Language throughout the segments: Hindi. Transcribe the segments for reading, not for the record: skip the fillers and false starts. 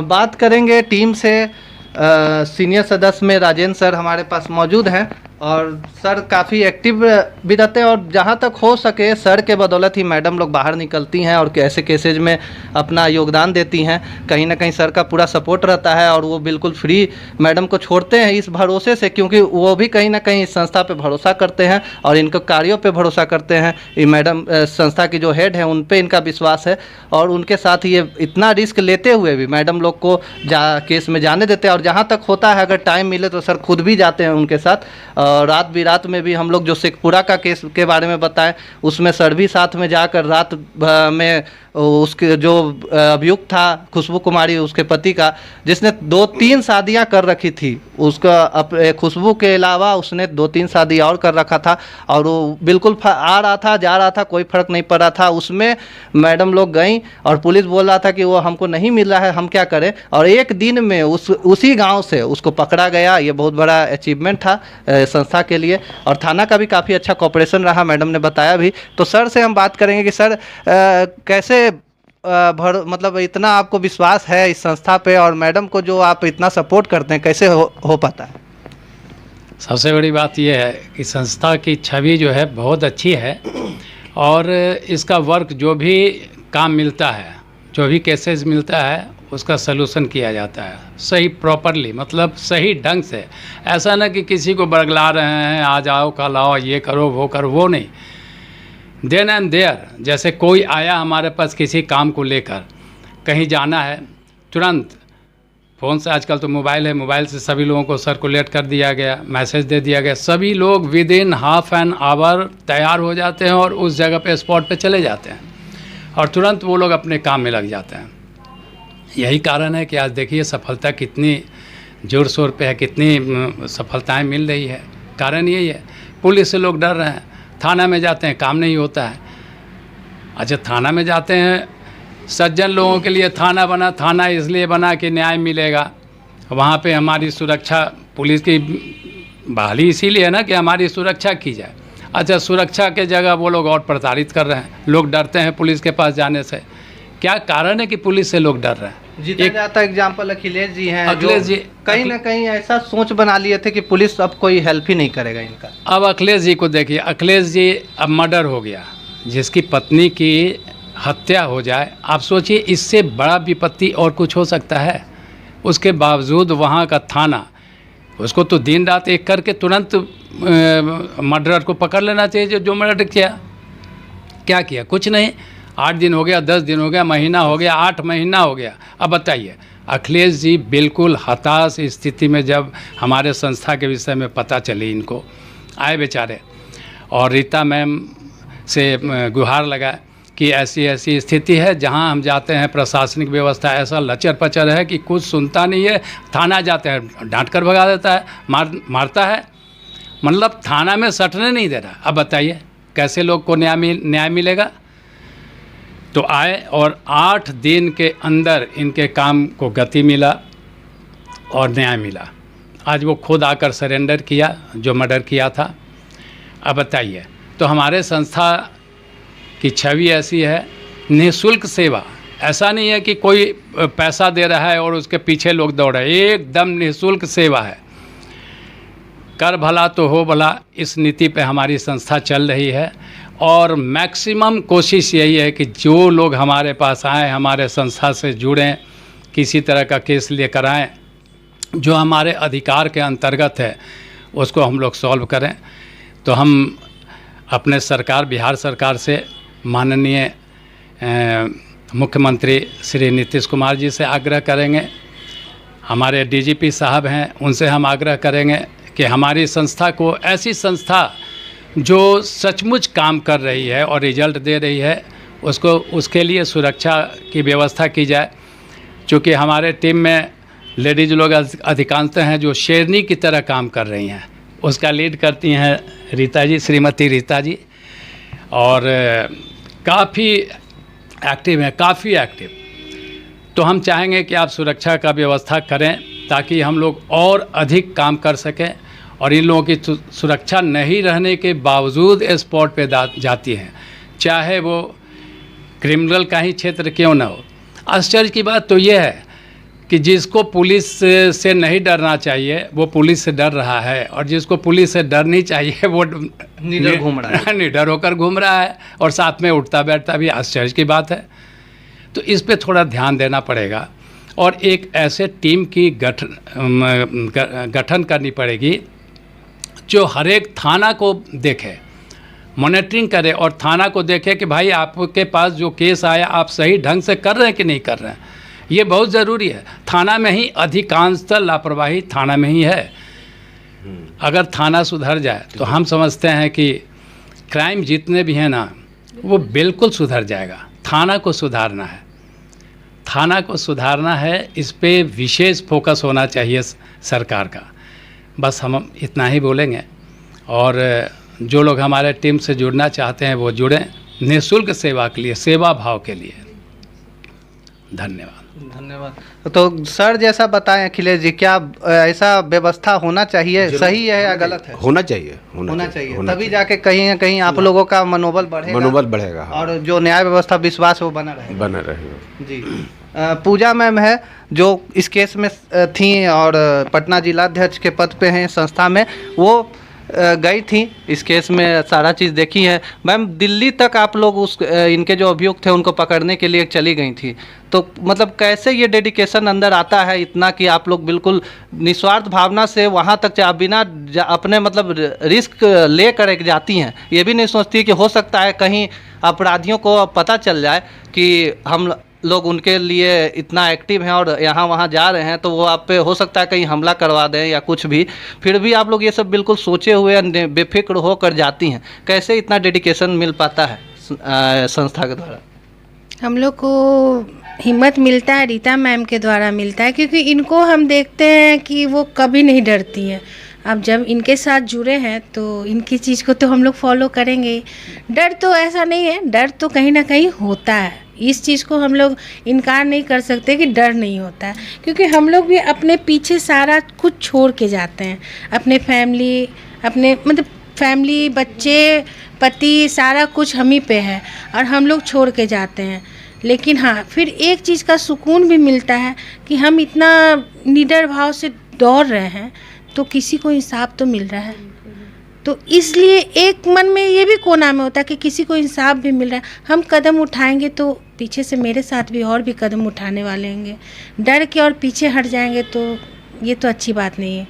बात करेंगे टीम से। सीनियर सदस्य में राजेंद्र सर हमारे पास मौजूद हैं और सर काफ़ी एक्टिव भी रहते हैं और जहाँ तक हो सके सर के बदौलत ही मैडम लोग बाहर निकलती हैं और ऐसे केसेज में अपना योगदान देती हैं। कहीं ना कहीं सर का पूरा सपोर्ट रहता है और वो बिल्कुल फ्री मैडम को छोड़ते हैं इस भरोसे से, क्योंकि वो भी कहीं ना कहीं इस संस्था पे भरोसा करते हैं और इनके कार्यों पे भरोसा करते हैं। ये मैडम संस्था की जो हेड है उन पे इनका विश्वास है और उनके साथ ये इतना रिस्क लेते हुए भी मैडम लोग को केस में जाने देते हैं और जहाँ तक होता है अगर टाइम मिले तो सर खुद भी जाते हैं उनके साथ। रात बिरात में भी हम लोग जो शेखपुरा का केस के बारे में बताएं उसमें सर भी साथ में जाकर रात में उसके जो अभियुक्त था खुशबू कुमारी उसके पति का, जिसने 2-3 शादियां कर रखी थी, उसका खुशबू के अलावा उसने 2-3 शादी और कर रखा था और वो बिल्कुल आ रहा था जा रहा था, कोई फर्क नहीं पड़ रहा था। उसमें मैडम लोग गई और पुलिस बोल रहा था कि वो हमको नहीं मिल रहा है, हम क्या करें, और एक दिन में उसी गांव से उसको पकड़ा गया। ये बहुत बड़ा अचीवमेंट था संस्था के लिए और थाना का भी काफ़ी अच्छा कोऑपरेशन रहा, मैडम ने बताया भी। तो सर से हम बात करेंगे कि सर कैसे मतलब इतना आपको विश्वास है इस संस्था पे और मैडम को जो आप इतना सपोर्ट करते हैं, कैसे हो पाता है? सबसे बड़ी बात यह है कि संस्था की छवि जो है बहुत अच्छी है और इसका वर्क जो भी काम मिलता है, जो भी केसेस मिलता है उसका सलूशन किया जाता है सही प्रॉपरली, मतलब सही ढंग से। ऐसा ना कि किसी को बरगला रहे हैं आ जाओ कल आओ ये करो वो करो, वो नहीं। देन एंड देयर, जैसे कोई आया हमारे पास किसी काम को लेकर, कहीं जाना है, तुरंत फ़ोन से, आजकल तो मोबाइल है, मोबाइल से सभी लोगों को सर्कुलेट कर दिया गया, मैसेज दे दिया गया, सभी लोग with in half an hour तैयार हो जाते हैं और उस जगह पे स्पॉट पे चले जाते हैं और तुरंत वो लोग अपने काम में लग जाते हैं। यही कारण है कि आज देखिए सफलता कितनी ज़ोर शोर पे है, कितनी सफलताएं मिल रही है। कारण यही है, पुलिस से लोग डर रहे हैं, थाना में जाते हैं काम नहीं होता है। अच्छा, थाना में जाते हैं, सज्जन लोगों के लिए थाना बना, थाना इसलिए बना कि न्याय मिलेगा, वहाँ पे हमारी सुरक्षा, पुलिस की बहाली इसीलिए है ना कि हमारी सुरक्षा की जाए। अच्छा, सुरक्षा के जगह वो लोग और प्रताड़ित कर रहे हैं, लोग डरते हैं पुलिस के पास जाने से। क्या कारण है कि पुलिस से लोग डर रहे हैं? जीता जाता एग्जाम्पल अखिलेश जी हैं, अखिलेश जी कहीं ना कहीं ऐसा सोच बना लिए थे कि पुलिस अब कोई हेल्प ही नहीं करेगा इनका। अब अखिलेश जी को देखिए, अखिलेश जी अब मर्डर हो गया, जिसकी पत्नी की हत्या हो जाए, आप सोचिए इससे बड़ा विपत्ति और कुछ हो सकता है? उसके बावजूद वहाँ का थाना, उसको तो दिन रात एक करके तुरंत मर्डरर को पकड़ लेना चाहिए जो मर्डर किया। क्या किया? कुछ नहीं। 8 दिन हो गया, 10 दिन हो गया, महीना हो गया, 8 महीना हो गया। अब बताइए, अखिलेश जी बिल्कुल हताश स्थिति में जब हमारे संस्था के विषय में पता चली, इनको आए बेचारे और रीता मैम से गुहार लगा कि ऐसी ऐसी स्थिति है, जहां हम जाते हैं प्रशासनिक व्यवस्था ऐसा लचर पचर है कि कुछ सुनता नहीं है। थाना जाते हैं डांट कर भगा देता है, मारता है, मतलब थाना में सटने नहीं दे रहा। अब बताइए कैसे लोग को न्याय मिलेगा? तो आए और 8 दिन के अंदर इनके काम को गति मिला और न्याय मिला। आज वो खुद आकर सरेंडर किया जो मर्डर किया था। अब बताइए, तो हमारे संस्था की छवि ऐसी है, निःशुल्क सेवा। ऐसा नहीं है कि कोई पैसा दे रहा है और उसके पीछे लोग दौड़ रहे हैं, एकदम निःशुल्क सेवा है। कर भला तो हो भला, इस नीति पे हमारी संस्था चल रही है और मैक्सिमम कोशिश यही है कि जो लोग हमारे पास आएँ, हमारे संस्था से जुड़ें, किसी तरह का केस लेकर आएँ, जो हमारे अधिकार के अंतर्गत है उसको हम लोग सॉल्व करें। तो हम अपने सरकार, बिहार सरकार से माननीय मुख्यमंत्री श्री नीतीश कुमार जी से आग्रह करेंगे, हमारे डीजीपी साहब हैं उनसे हम आग्रह करेंगे कि हमारी संस्था को, ऐसी संस्था जो सचमुच काम कर रही है और रिजल्ट दे रही है, उसके लिए सुरक्षा की व्यवस्था की जाए। चूँकि हमारे टीम में लेडीज़ लोग अधिकांशतः हैं जो शेरनी की तरह काम कर रही हैं, उसका लीड करती हैं रीता जी, श्रीमती रीता जी, और काफ़ी एक्टिव हैं, काफ़ी एक्टिव। तो हम चाहेंगे कि आप सुरक्षा का व्यवस्था करें ताकि हम लोग और अधिक काम कर सकें और इन लोगों की सुरक्षा नहीं रहने के बावजूद स्पॉट पे जाती हैं, चाहे वो क्रिमिनल का ही क्षेत्र क्यों ना हो। आश्चर्य की बात तो ये है कि जिसको पुलिस से नहीं डरना चाहिए वो पुलिस से डर रहा है, और जिसको पुलिस से डर नहीं चाहिए वो निडर घूम रहा है। निडर होकर घूम रहा है, और साथ में उठता बैठता भी। आश्चर्य की बात है। तो इस पे थोड़ा ध्यान देना पड़ेगा, और एक ऐसे टीम की गठन करनी पड़ेगी जो हर एक थाना को देखे, मॉनिटरिंग करे, और थाना को देखे कि भाई आपके पास जो केस आया आप सही ढंग से कर रहे हैं कि नहीं कर रहे हैं। ये बहुत ज़रूरी है। थाना में ही अधिकांशतः लापरवाही थाना में ही है। अगर थाना सुधर जाए तो हम समझते हैं कि क्राइम जितने भी हैं ना वो बिल्कुल सुधर जाएगा। थाना को सुधारना है, थाना को सुधारना है, इस पे विशेष फोकस होना चाहिए सरकार का। बस हम इतना ही बोलेंगे, और जो लोग हमारे टीम से जुड़ना चाहते हैं वो जुड़ें, निःशुल्क सेवा के लिए, सेवा भाव के लिए। धन्यवाद। धन्यवाद। तो सर जैसा बताएं अखिलेश जी, क्या ऐसा व्यवस्था होना चाहिए? सही है या गलत है? होना चाहिए, होना चाहिए, तभी जाके कहीं ना कहीं आप लोगों का मनोबल बढ़ेगा, हाँ। और जो न्याय व्यवस्था विश्वास वो बना रहेगा। जी। पूजा मैम है जो इस केस में थी और पटना जिलाध्यक्ष के पद पे हैं संस्था में, वो गई थी इस केस में, सारा चीज़ देखी है। मैम दिल्ली तक आप लोग उस इनके जो अभियुक्त थे उनको पकड़ने के लिए चली गई थी, तो मतलब कैसे ये डेडिकेशन अंदर आता है इतना कि आप लोग बिल्कुल निस्वार्थ भावना से वहाँ तक आप बिना अपने मतलब रिस्क ले कर जाती हैं? ये भी नहीं सोचती कि हो सकता है कहीं अपराधियों को पता चल जाए कि हम लोग उनके लिए इतना एक्टिव हैं और यहाँ वहाँ जा रहे हैं, तो वो आप पे हो सकता है कहीं हमला करवा दें या कुछ भी, फिर भी आप लोग ये सब बिल्कुल सोचे हुए बेफिक्र होकर जाती हैं। कैसे इतना डेडिकेशन मिल पाता है संस्था के द्वारा? हम लोग को हिम्मत मिलता है रीता मैम के द्वारा मिलता है, क्योंकि इनको हम देखते हैं कि वो कभी नहीं डरती हैं। अब जब इनके साथ जुड़े हैं तो इनकी चीज़ को तो हम लोग फॉलो करेंगे। डर तो ऐसा नहीं है, डर तो कहीं ना कहीं होता है, इस चीज़ को हम लोग इनकार नहीं कर सकते कि डर नहीं होता है, क्योंकि हम लोग भी अपने पीछे सारा कुछ छोड़ के जाते हैं। अपने फैमिली, अपने मतलब फैमिली, बच्चे, पति, सारा कुछ हम ही पे है और हम लोग छोड़ के जाते हैं। लेकिन हाँ, फिर एक चीज़ का सुकून भी मिलता है कि हम इतना निडर भाव से दौड़ रहे हैं तो किसी को इंसाफ तो मिल रहा है। तो इसलिए एक मन में ये भी कोना में होता है कि किसी को इंसाफ भी मिल रहा है। हम कदम उठाएंगे तो पीछे से मेरे साथ भी और भी कदम उठाने वाले होंगे। डर के और पीछे हट जाएंगे तो ये तो अच्छी बात नहीं है।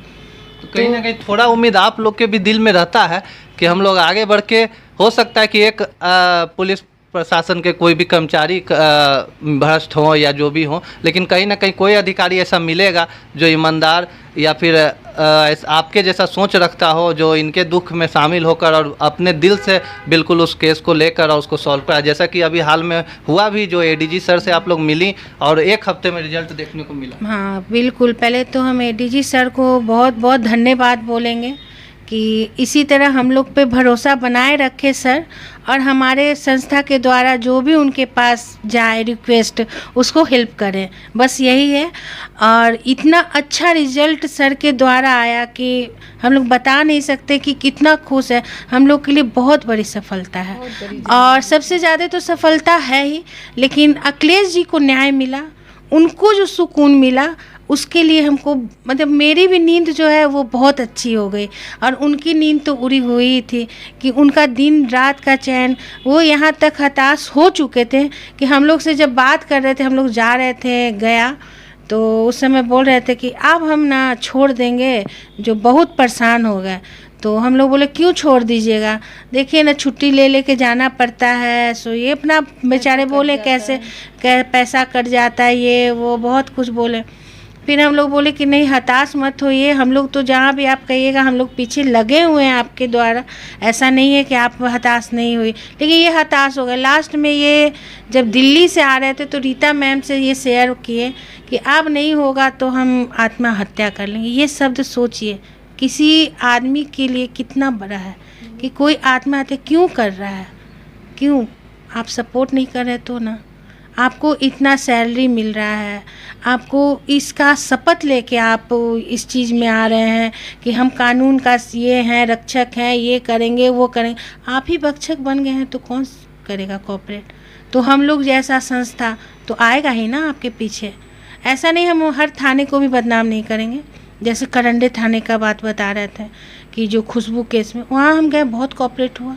तो कहीं ना कहीं थोड़ा उम्मीद आप लोग के भी दिल में रहता है कि हम लोग आगे बढ़ के, हो सकता है कि एक पुलिस प्रशासन के कोई भी कर्मचारी भ्रष्ट हो या जो भी हो, लेकिन कहीं ना कहीं कोई अधिकारी ऐसा मिलेगा जो ईमानदार या फिर आपके जैसा सोच रखता हो, जो इनके दुख में शामिल होकर और अपने दिल से बिल्कुल उस केस को लेकर और उसको सॉल्व करा। जैसा कि अभी हाल में हुआ भी, जो एडीजी सर से आप लोग मिली और 1 हफ्ते में रिजल्ट देखने को मिला। हाँ बिल्कुल, पहले तो हम एडीजी सर को बहुत बहुत धन्यवाद बोलेंगे कि इसी तरह हम लोग पे भरोसा बनाए रखे सर, और हमारे संस्था के द्वारा जो भी उनके पास जाए रिक्वेस्ट उसको हेल्प करें, बस यही है। और इतना अच्छा रिजल्ट सर के द्वारा आया कि हम लोग बता नहीं सकते कि कितना खुश है। हम लोग के लिए बहुत बड़ी सफलता है, और सबसे ज़्यादा तो सफलता है ही, लेकिन अखिलेश जी को न्याय मिला, उनको जो सुकून मिला उसके लिए हमको, मतलब मेरी भी नींद जो है वो बहुत अच्छी हो गई, और उनकी नींद तो उड़ी हुई थी कि उनका दिन रात का चैन। वो यहाँ तक हताश हो चुके थे कि हम लोग से जब बात कर रहे थे, हम लोग जा रहे थे गया, तो उस समय बोल रहे थे कि अब हम ना छोड़ देंगे, जो बहुत परेशान हो गए। तो हम लोग बोले क्यों छोड़ दीजिएगा, देखिए ना छुट्टी ले लेके जाना पड़ता है, सो ये अपना बेचारे बोले कैसे पैसा कट जाता है, ये वो बहुत कुछ बोले। फिर हम लोग बोले कि नहीं हताश मत होइए, हम लोग तो जहाँ भी आप कहिएगा हम लोग पीछे लगे हुए हैं आपके द्वारा, ऐसा नहीं है कि आप हताश नहीं हुई। लेकिन ये हताश हो गए लास्ट में। ये जब दिल्ली से आ रहे थे तो रीता मैम से ये शेयर किए कि अब नहीं होगा तो हम आत्महत्या कर लेंगे। ये शब्द सोचिए किसी आदमी के लिए कितना बड़ा है कि कोई आत्महत्या क्यों कर रहा है, क्यों? आप सपोर्ट नहीं कर रहे तो ना, आपको इतना सैलरी मिल रहा है, आपको इसका शपथ लेके आप इस चीज़ में आ रहे हैं कि हम कानून का ये हैं, रक्षक हैं, ये करेंगे वो करेंगे। आप ही भक्षक बन गए हैं तो कौन करेगा कोऑपरेट? तो हम लोग जैसा संस्था तो आएगा ही ना आपके पीछे। ऐसा नहीं हम हर थाने को भी बदनाम नहीं करेंगे। जैसे करंडे थाने का बात बता रहे थे कि जो खुशबू केस में वहाँ हम गए, बहुत कोऑपरेट हुआ,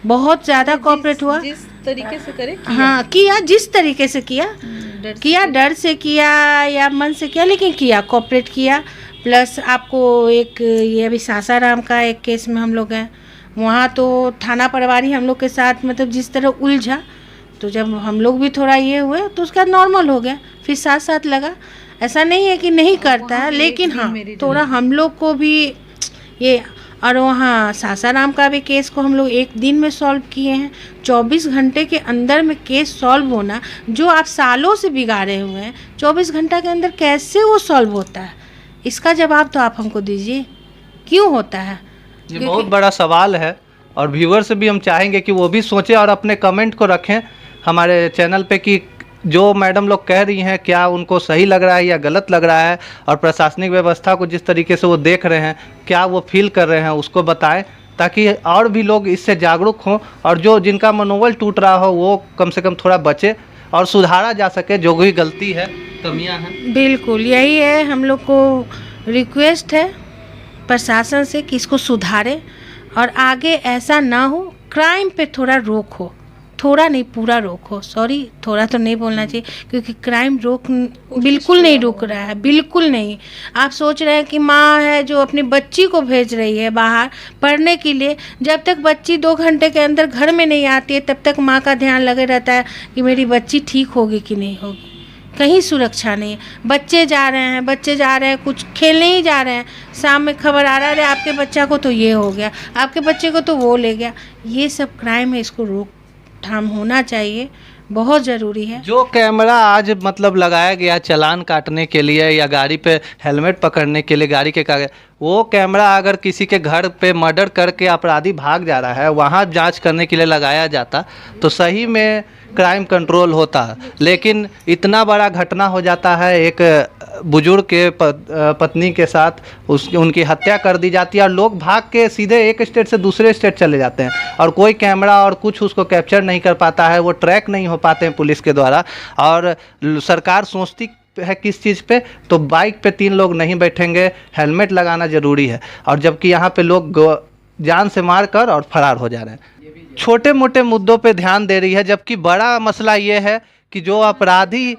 बहुत ज़्यादा कोऑपरेट हुआ। जिस तरीके से करे किया। हाँ किया, जिस तरीके से किया डर से किया या मन से किया, लेकिन किया, कोऑपरेट किया। प्लस आपको एक ये अभी सासाराम का एक केस में हम लोग गए, वहाँ तो थाना प्रभारी हम लोग के साथ मतलब जिस तरह उलझा, तो जब हम लोग भी थोड़ा ये हुए तो उसका नॉर्मल हो गया, फिर साथ साथ लगा। ऐसा नहीं है कि नहीं करता है, लेकिन हाँ थोड़ा हम लोग को भी ये। और वहाँ सासाराम का भी केस को हम लोग एक दिन में सॉल्व किए हैं। 24 घंटे के अंदर में केस सॉल्व होना, जो आप सालों से बिगाड़े हुए हैं, 24 घंटा के अंदर कैसे वो सॉल्व होता है? इसका जवाब तो आप हमको दीजिए, क्यों होता है? ये बहुत बड़ा सवाल है और व्यूअर से भी हम चाहेंगे कि वो भी सोचें और अपने कमेंट को रखें हमारे चैनल पे कि जो मैडम लोग कह रही हैं क्या उनको सही लग रहा है या गलत लग रहा है, और प्रशासनिक व्यवस्था को जिस तरीके से वो देख रहे हैं क्या वो फील कर रहे हैं उसको बताएं, ताकि और भी लोग इससे जागरूक हों और जो जिनका मनोबल टूट रहा हो वो कम से कम थोड़ा बचे और सुधारा जा सके जो भी गलती है, कमियां हैं। बिल्कुल यही है, हम लोग को रिक्वेस्ट है प्रशासन से कि इसको सुधारे और आगे ऐसा ना हो। क्राइम पे थोड़ा रोक हो, थोड़ा नहीं पूरा रोक हो, सॉरी थोड़ा तो नहीं बोलना चाहिए, क्योंकि क्राइम बिल्कुल नहीं रुक रहा है, बिल्कुल नहीं। आप सोच रहे हैं कि माँ है जो अपनी बच्ची को भेज रही है बाहर पढ़ने के लिए, जब तक बच्ची 2 घंटे के अंदर घर में नहीं आती है तब तक माँ का ध्यान लगे रहता है कि मेरी बच्ची ठीक होगी कि नहीं होगी। कहीं सुरक्षा नहीं है। बच्चे जा रहे हैं कुछ खेलने ही जा रहे हैं, शाम में खबर आ रहा है आपके बच्चा को तो ये हो गया, आपके बच्चे को तो वो ले गया। ये सब क्राइम है, इसको रोकथाम होना चाहिए, बहुत ज़रूरी है। जो कैमरा आज मतलब लगाया गया चालान काटने के लिए या गाड़ी पे हेलमेट पकड़ने के लिए गाड़ी के कागज, वो कैमरा अगर किसी के घर पे मर्डर करके अपराधी भाग जा रहा है वहाँ जांच करने के लिए लगाया जाता तो सही में क्राइम कंट्रोल होता। लेकिन इतना बड़ा घटना हो जाता है, एक बुजुर्ग के पत्नी के साथ उनकी हत्या कर दी जाती है और लोग भाग के सीधे एक स्टेट से दूसरे स्टेट चले जाते हैं और कोई कैमरा और कुछ उसको कैप्चर नहीं कर पाता है, वो ट्रैक नहीं हो पाते हैं पुलिस के द्वारा। और सरकार सोचती है किस चीज़ पे, तो बाइक पे 3 लोग नहीं बैठेंगे, हेलमेट लगाना ज़रूरी है, और जबकि यहाँ पे लोग जान से मार कर और फरार हो जा रहे हैं। छोटे मोटे मुद्दों पे ध्यान दे रही है, जबकि बड़ा मसला ये है कि जो अपराधी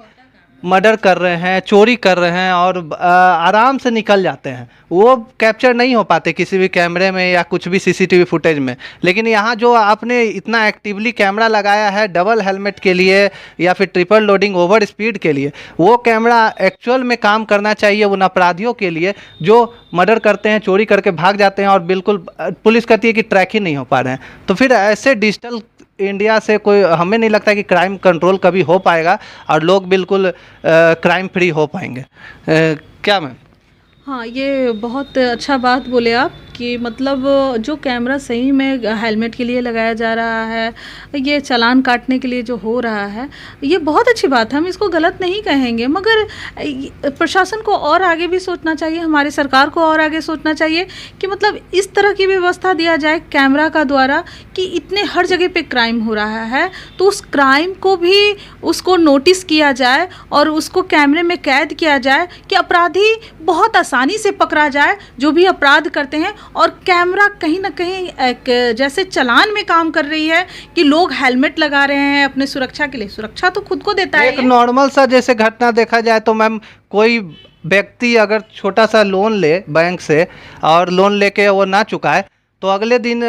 मर्डर कर रहे हैं, चोरी कर रहे हैं और आराम से निकल जाते हैं, वो कैप्चर नहीं हो पाते किसी भी कैमरे में या कुछ भी सीसीटीवी फुटेज में। लेकिन यहाँ जो आपने इतना एक्टिवली कैमरा लगाया है डबल हेलमेट के लिए या फिर ट्रिपल लोडिंग ओवर स्पीड के लिए, वो कैमरा एक्चुअल में काम करना चाहिए उन अपराधियों के लिए जो मर्डर करते हैं, चोरी करके भाग जाते हैं और बिल्कुल पुलिस कहती है कि ट्रैक ही नहीं हो पा रहे हैं। तो फिर ऐसे डिजिटल इंडिया से कोई, हमें नहीं लगता कि क्राइम कंट्रोल कभी हो पाएगा और लोग बिल्कुल क्राइम फ्री हो पाएंगे। क्या मैम? हाँ, ये बहुत अच्छा बात बोले आप कि मतलब जो कैमरा सही में हेलमेट के लिए लगाया जा रहा है, ये चालान काटने के लिए जो हो रहा है, ये बहुत अच्छी बात है, हम इसको गलत नहीं कहेंगे। मगर प्रशासन को और आगे भी सोचना चाहिए, हमारी सरकार को और आगे सोचना चाहिए कि मतलब इस तरह की व्यवस्था दिया जाए कैमरा का द्वारा कि इतने हर जगह पे क्राइम हो रहा है तो उस क्राइम को भी उसको नोटिस किया जाए और उसको कैमरे में कैद किया जाए कि अपराधी बहुत आसानी से पकड़ा जाए जो भी अपराध करते हैं। और कैमरा कहीं ना कहीं एक जैसे चालान में काम कर रही है कि लोग हेलमेट लगा रहे हैं अपने सुरक्षा के लिए, सुरक्षा तो खुद को देता है। एक नॉर्मल सा जैसे घटना देखा जाए तो मैम, कोई व्यक्ति अगर छोटा सा लोन ले बैंक से और लोन लेके वो ना चुकाए तो अगले दिन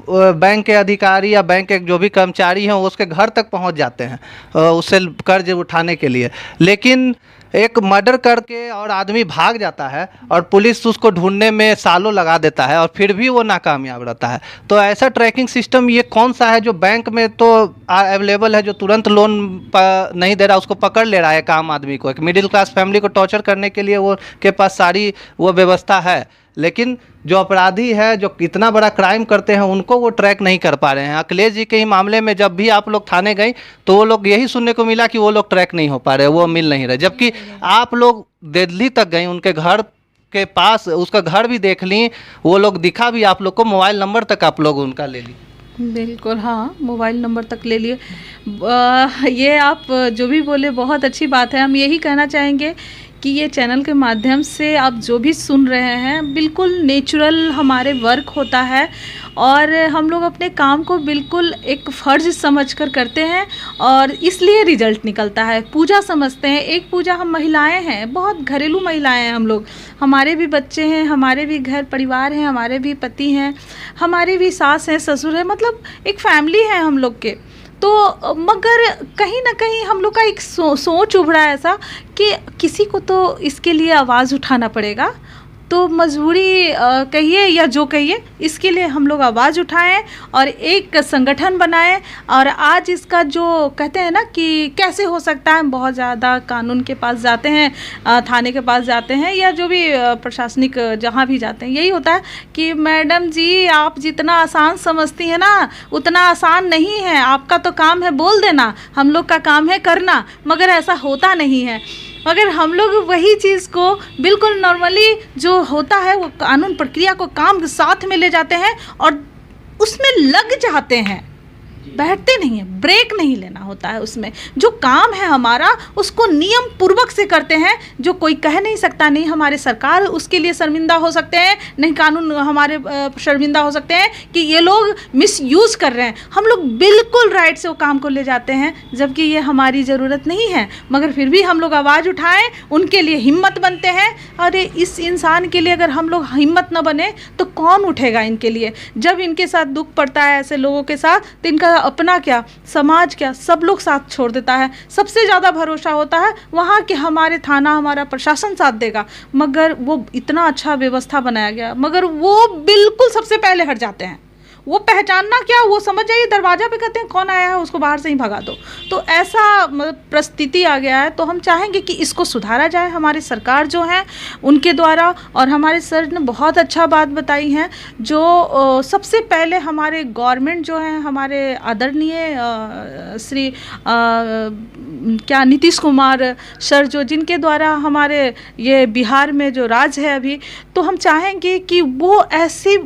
बैंक के अधिकारी या बैंक के जो भी कर्मचारी हैं उसके घर तक पहुंच जाते हैं उससे कर्ज उठाने के लिए। लेकिन एक मर्डर करके और आदमी भाग जाता है और पुलिस उसको ढूंढने में सालों लगा देता है और फिर भी वो नाकामयाब रहता है। तो ऐसा ट्रैकिंग सिस्टम ये कौन सा है जो बैंक में तो अवेलेबल है, जो तुरंत लोन नहीं दे रहा, उसको पकड़ ले रहा है एक आम आदमी को, एक मिडिल क्लास फैमिली को टॉर्चर करने के लिए वो के पास सारी वो व्यवस्था है, लेकिन जो अपराधी है जो इतना बड़ा क्राइम करते हैं उनको वो ट्रैक नहीं कर पा रहे हैं। अखिलेश जी के ही मामले में जब भी आप लोग थाने गए तो वो लोग यही सुनने को मिला कि वो लोग ट्रैक नहीं हो पा रहे, वो मिल नहीं रहे, जबकि आप लोग दिल्ली तक गए, उनके घर के पास उसका घर भी देख ली, वो लोग दिखा भी आप लोग को, मोबाइल नंबर तक आप लोग उनका ले ली। बिल्कुल, हाँ, मोबाइल नंबर तक ले लिए। ये आप जो भी बोले बहुत अच्छी बात है। हम यही कहना चाहेंगे कि ये चैनल के माध्यम से आप जो भी सुन रहे हैं, बिल्कुल नेचुरल हमारे वर्क होता है और हम लोग अपने काम को बिल्कुल एक फ़र्ज़ समझकर करते हैं और इसलिए रिज़ल्ट निकलता है। पूजा समझते हैं, एक पूजा हम महिलाएं हैं, बहुत घरेलू महिलाएं हैं हम लोग। हमारे भी बच्चे हैं, हमारे भी घर परिवार हैं, हमारे भी पति हैं, हमारी भी सास हैं, ससुर हैं, मतलब एक फैमिली है हम लोग के। तो मगर कहीं ना कहीं हम लोग का एक सोच उभरा है ऐसा कि किसी को तो इसके लिए आवाज़ उठाना पड़ेगा, तो मजबूरी कहिए या जो कहिए, इसके लिए हम लोग आवाज़ उठाएं और एक संगठन बनाएं। और आज इसका जो कहते हैं ना कि कैसे हो सकता है, हम बहुत ज़्यादा कानून के पास जाते हैं, थाने के पास जाते हैं या जो भी प्रशासनिक जहाँ भी जाते हैं, यही होता है कि मैडम जी आप जितना आसान समझती हैं ना उतना आसान नहीं है, आपका तो काम है बोल देना, हम लोग का काम है करना, मगर ऐसा होता नहीं है। मगर हम लोग वही चीज़ को बिल्कुल नॉर्मली जो होता है वो कानून प्रक्रिया को काम साथ में ले जाते हैं और उसमें लग जाते हैं, बैठते नहीं हैं, ब्रेक नहीं लेना होता है। उसमें जो काम है हमारा उसको नियम पूर्वक से करते हैं, जो कोई कह नहीं सकता, नहीं हमारे सरकार उसके लिए शर्मिंदा हो सकते हैं, नहीं कानून हमारे शर्मिंदा हो सकते हैं कि ये लोग मिसयूज़ कर रहे हैं। हम लोग बिल्कुल राइट से वो काम को ले जाते हैं, जबकि ये हमारी ज़रूरत नहीं है, मगर फिर भी हम लोग आवाज़ उठाएं, उनके लिए हिम्मत बनते हैं। अरे इस इंसान के लिए अगर हम लोग हिम्मत न बने तो कौन उठेगा इनके लिए। जब इनके साथ दुख पड़ता है ऐसे लोगों के साथ, तो इनका अपना क्या, समाज क्या, सब लोग साथ छोड़ देता है। सबसे ज़्यादा भरोसा होता है वहाँ कि हमारे थाना, हमारा प्रशासन साथ देगा, मगर वो इतना अच्छा व्यवस्था बनाया गया, मगर वो बिल्कुल सबसे पहले हट जाते हैं। वो पहचानना क्या, वो समझ जाइए दरवाज़ा पे कहते हैं कौन आया है उसको बाहर से ही भगा दो। तो ऐसा परिस्थिति आ गया है। तो हम चाहेंगे कि इसको सुधारा जाए, हमारी सरकार जो है उनके द्वारा। और हमारे सर ने बहुत अच्छा बात बताई है, जो सबसे पहले हमारे गवर्नमेंट जो है, हमारे आदरणीय श्री क्या नीतीश कुमार सर, जो जिनके द्वारा हमारे ये बिहार में जो राज है अभी, तो हम चाहेंगे कि वो ऐसी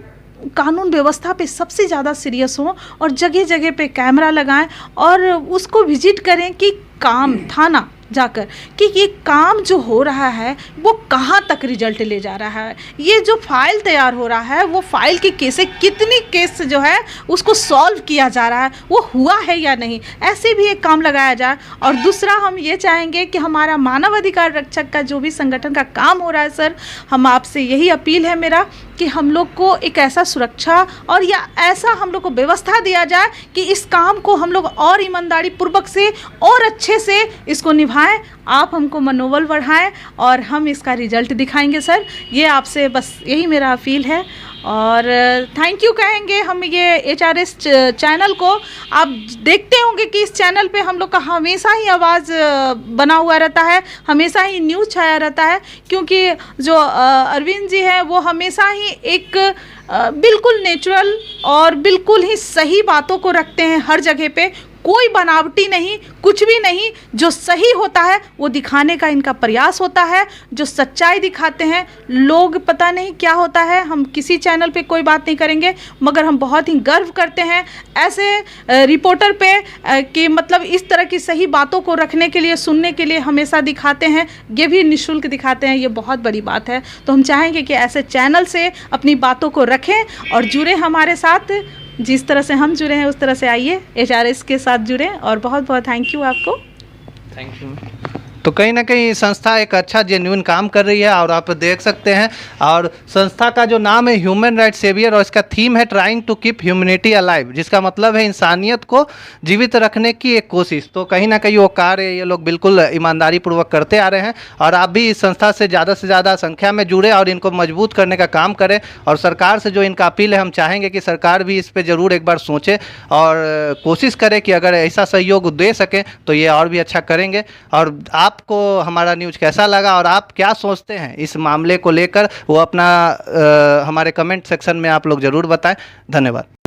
कानून व्यवस्था पे सबसे ज़्यादा सीरियस हों और जगह जगह पे कैमरा लगाएं और उसको विजिट करें कि काम थाना जाकर कि ये काम जो हो रहा है वो कहाँ तक रिजल्ट ले जा रहा है, ये जो फाइल तैयार हो रहा है वो फाइल की केसें कितनी केस जो है उसको सॉल्व किया जा रहा है, वो हुआ है या नहीं, ऐसे भी एक काम लगाया जाए। और दूसरा हम ये चाहेंगे कि हमारा मानव अधिकार रक्षक का जो भी संगठन का काम हो रहा है सर, हम आपसे यही अपील है मेरा कि हम लोग को एक ऐसा सुरक्षा और या ऐसा हम लोग को व्यवस्था दिया जाए कि इस काम को हम लोग और ईमानदारी पूर्वक से और अच्छे से इसको निभाएं। आप हमको मनोबल बढ़ाएं और हम इसका रिजल्ट दिखाएंगे सर। ये आपसे बस यही मेरा अपील है और थैंक यू कहेंगे हम ये HRS चैनल को। आप देखते होंगे कि इस चैनल पे हम लोग का हमेशा ही आवाज़ बना हुआ रहता है, हमेशा ही न्यूज़ छाया रहता है, क्योंकि जो अरविंद जी हैं वो हमेशा ही एक बिल्कुल नेचुरल और बिल्कुल ही सही बातों को रखते हैं हर जगह पे, कोई बनावटी नहीं, कुछ भी नहीं, जो सही होता है वो दिखाने का इनका प्रयास होता है, जो सच्चाई दिखाते हैं। लोग पता नहीं क्या होता है, हम किसी चैनल पे कोई बात नहीं करेंगे, मगर हम बहुत ही गर्व करते हैं ऐसे रिपोर्टर पे कि मतलब इस तरह की सही बातों को रखने के लिए, सुनने के लिए हमेशा दिखाते हैं, ये भी निःशुल्क दिखाते हैं, ये बहुत बड़ी बात है। तो हम चाहेंगे कि ऐसे चैनल से अपनी बातों को रखें और जुड़े हमारे साथ, जिस तरह से हम जुड़े हैं उस तरह से आइए HRS के साथ जुड़ें। और बहुत बहुत थैंक यू आपको। Thank you. तो कहीं ना कहीं संस्था एक अच्छा जेन्युइन काम कर रही है और आप देख सकते हैं, और संस्था का जो नाम है ह्यूमन राइट सेवियर और इसका थीम है trying to keep humanity alive, जिसका मतलब है इंसानियत को जीवित रखने की एक कोशिश। तो कहीं ना कहीं वो कार्य ये लोग बिल्कुल ईमानदारी पूर्वक करते आ रहे हैं और आप भी इस संस्था से ज़्यादा संख्या में जुड़े और इनको मजबूत करने का काम करें। और सरकार से जो इनका अपील है, हम चाहेंगे कि सरकार भी इस पर ज़रूर एक बार सोचे और कोशिश करे कि अगर ऐसा सहयोग दे सकें तो ये और भी अच्छा करेंगे। और आपको हमारा न्यूज़ कैसा लगा और आप क्या सोचते हैं इस मामले को लेकर, वो अपना हमारे कमेंट सेक्शन में आप लोग ज़रूर बताएं। धन्यवाद।